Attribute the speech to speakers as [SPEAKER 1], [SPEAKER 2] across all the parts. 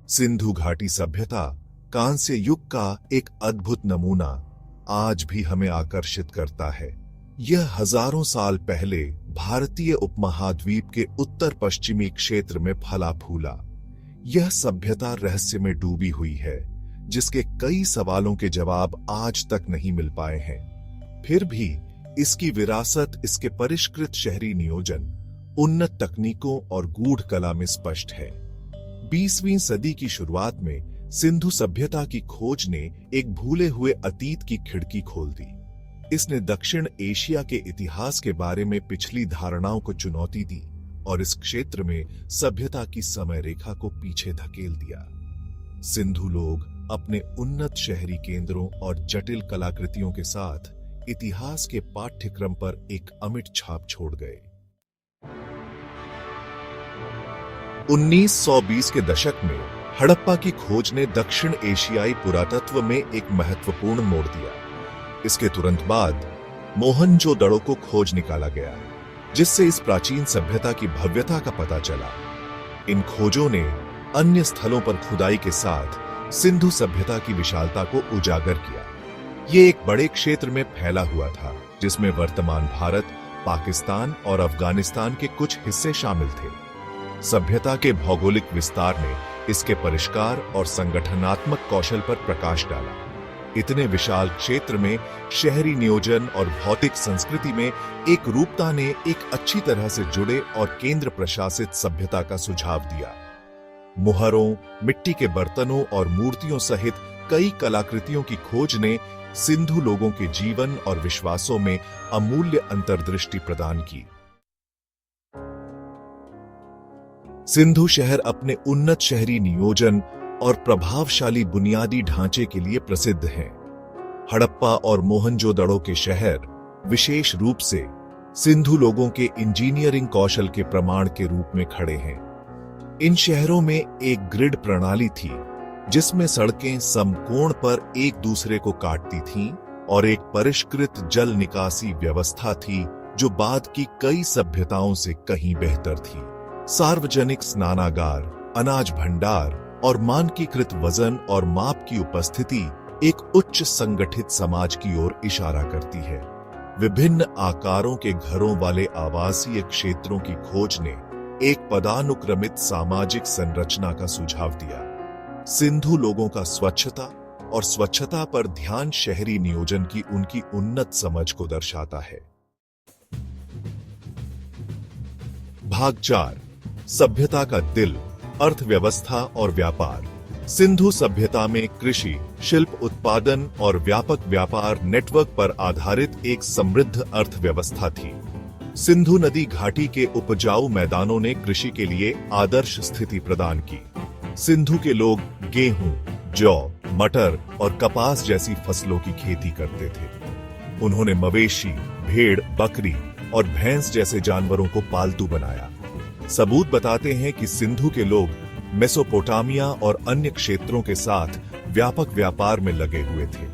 [SPEAKER 1] सिंधु घाटी सभ्यता कांस्य युग का एक अद्भुत नमूना आज भी हमें आकर्षित करता है। यह हजारों साल पहले भारतीय उपमहाद्वीप के उत्तर पश्चिमी क्षेत्र में फला फूला। यह सभ्यता रहस्य में डूबी हुई है, जिसके कई सवालों के जवाब आज तक नहीं मिल पाए हैं। फिर भी इसकी विरासत इसके परिष्कृत शहरी नियोजन, उन्नत तकनीकों और गूढ़ कला में स्पष्ट है। 20वीं सदी की शुरुआत में सिंधु सभ्यता की खोज ने एक भूले हुए अतीत की खिड़की खोल दी। इसने दक्षिण एशिया के इतिहास के बारे में पिछली धारणाओं को चुनौती दी और इस क्षेत्र में सभ्यता की समय रेखा को पीछे धकेल दिया। सिंधु लोग अपने उन्नत शहरी केंद्रों और जटिल कलाकृतियों के साथ इतिहास के पाठ्यक्रम पर एक अमिट छाप छोड़ गए। 1920 के दशक में हड़प्पा की खोज ने दक्षिण एशियाई पुरातत्व में एक महत्वपूर्ण मोड़ दिया। इसके तुरंत बाद मोहनजोदड़ो को खोज निकाला गया, जिससे इस प्राचीन सभ्यता की भव्यता का पता चला। इन खोजों ने अन्य स्थलों पर खुदाई के साथ सिंधु सभ्यता की विशालता को उजागर किया। ये एक बड़े क्षेत्र में फैला हुआ था, जिसमें वर्तमान भारत, पाकिस्तान और अफगानिस्तान के कुछ हिस्से शामिल थे। सभ्यता के भौगोलिक विस्तार ने इसके परिष्कार और संगठनात्मक कौशल पर प्रकाश डाला। इतने विशाल क्षेत्र में शहरी नियोजन और भौतिक संस्कृति में एक रूपता ने एक अच्छी तरह से जुड़े और केंद्र प्रशासित सभ्यता का सुझाव दिया। मुहरों, मिट्टी के बर्तनों और मूर्तियों सहित कई कलाकृतियों की खोज ने सिंधु लोगों के जीवन और विश्वासों में अमूल्य अंतर्दृष्टि प्रदान की। सिंधु शहर अपने उन्नत शहरी नियोजन और प्रभावशाली बुनियादी ढांचे के लिए प्रसिद्ध हैं। हड़प्पा और मोहनजोदड़ो के शहर विशेष रूप से सिंधु लोगों के इंजीनियरिंग कौशल के प्रमाण के रूप में खड़े हैं। इन शहरों में एक ग्रिड प्रणाली थी, जिसमें सड़कें समकोण पर एक दूसरे को काटती थीं और एक परिष्कृत जल निकासी व्यवस्था थी जो बाद की कई सभ्यताओं से कहीं बेहतर थी। सार्वजनिक स्नानागार, अनाज भंडार और मानकीकृत वजन और माप की उपस्थिति एक उच्च संगठित समाज की ओर इशारा करती है। विभिन्न आकारों के घरों वाले आवासीय क्षेत्रों की खोज ने एक पदानुक्रमित सामाजिक संरचना का सुझाव दिया। सिंधु लोगों का स्वच्छता और स्वच्छता पर ध्यान शहरी नियोजन की उनकी उन्नत समझ को दर्शाता है। भाग 4, सभ्यता का दिल, अर्थव्यवस्था और व्यापार। सिंधु सभ्यता में कृषि, शिल्प उत्पादन और व्यापक व्यापार नेटवर्क पर आधारित एक समृद्ध अर्थव्यवस्था थी। सिंधु नदी घाटी के उपजाऊ मैदानों ने कृषि के लिए आदर्श स्थिति प्रदान की। सिंधु के लोग गेहूं, जौ, मटर और कपास जैसी फसलों की खेती करते थे। उन्होंने मवेशी, भेड़, बकरी और भैंस जैसे जानवरों को पालतू बनाया। सबूत बताते हैं कि सिंधु के लोग मेसोपोटामिया और अन्य क्षेत्रों के साथ व्यापक व्यापार में लगे हुए थे।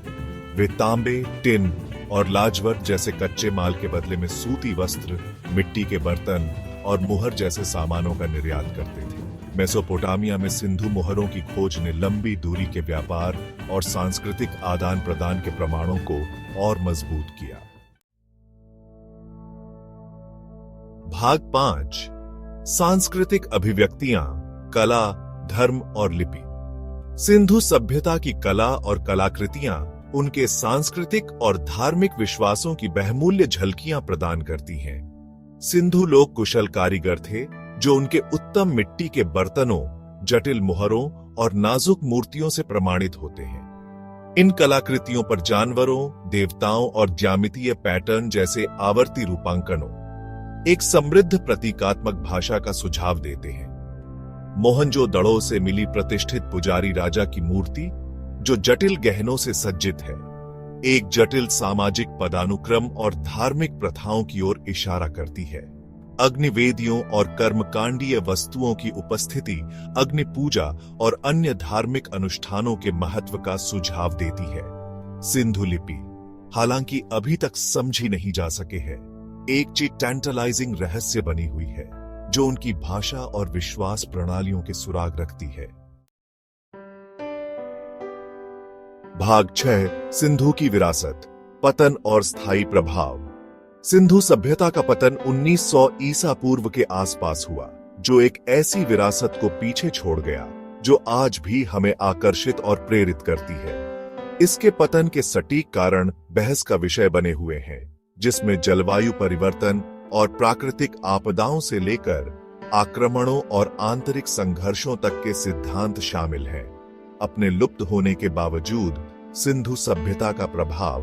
[SPEAKER 1] वे तांबे, टिन और लाजवत जैसे कच्चे माल के बदले में सूती वस्त्र, मिट्टी के बर्तन और मुहर जैसे सामानों का निर्यात करते थे। मेसोपोटामिया में सिंधु मुहरों की खोज ने लंबी दूरी के व्यापार और सांस्कृतिक आदान प्रदान के प्रमाणों को और मजबूत किया। भाग 5, सांस्कृतिक अभिव्यक्तियां, कला, धर्म और लिपि। सिंधु सभ्यता की कला और कलाकृतियां उनके सांस्कृतिक और धार्मिक विश्वासों की बहुमूल्य झलकियां प्रदान करती हैं। सिंधु लोग कुशल कारीगर थे, जो उनके उत्तम मिट्टी के बर्तनों, जटिल मुहरों और नाजुक मूर्तियों से प्रमाणित होते हैं। इन कलाकृतियों पर जानवरों, देवताओं और ज्यामितीय पैटर्न जैसे आवर्ती रूपांकनों एक समृद्ध प्रतीकात्मक भाषा का सुझाव देते हैं। मोहनजोदड़ो से मिली प्रतिष्ठित पुजारी राजा की मूर्ति, जो जटिल गहनों से सज्जित है, एक जटिल सामाजिक पदानुक्रम और धार्मिक प्रथाओं की ओर इशारा करती है। अग्निवेदियों और कर्मकांडीय वस्तुओं की उपस्थिति अग्नि पूजा और अन्य धार्मिक अनुष्ठानों के महत्व का सुझाव देती है। सिंधु लिपि, हालांकि अभी तक समझी नहीं जा सके है, एक टैंटलाइजिंग रहस्य बनी हुई है, जो उनकी भाषा और विश्वास प्रणालियों के सुराग रखती है। भाग 6 सिंधु की विरासत, पतन और स्थायी प्रभाव। सिंधु सभ्यता का पतन 1900 ईसा पूर्व के आसपास हुआ, जो एक ऐसी विरासत को पीछे छोड़ गया जो आज भी हमें आकर्षित और प्रेरित करती है। इसके पतन के सटीक कारण बहस का विषय बने हुए हैं, जिसमें जलवायु परिवर्तन और प्राकृतिक आपदाओं से लेकर आक्रमणों और आंतरिक संघर्षों तक के सिद्धांत शामिल हैं। अपने लुप्त होने के बावजूद सिंधु सभ्यता का प्रभाव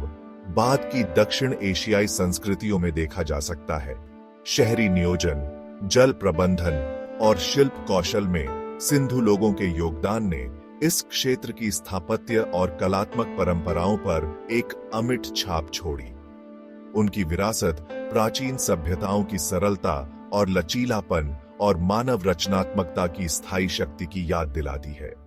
[SPEAKER 1] बाद की दक्षिण एशियाई संस्कृतियों में देखा जा सकता है। शहरी नियोजन, जल प्रबंधन और शिल्प कौशल में सिंधु लोगों के योगदान ने इस क्षेत्र की स्थापत्य और कलात्मक परंपराओं पर एक अमिट छाप छोड़ी। उनकी विरासत प्राचीन सभ्यताओं की सरलता और लचीलापन और मानव रचनात्मकता की स्थायी शक्ति की याद दिलाती है।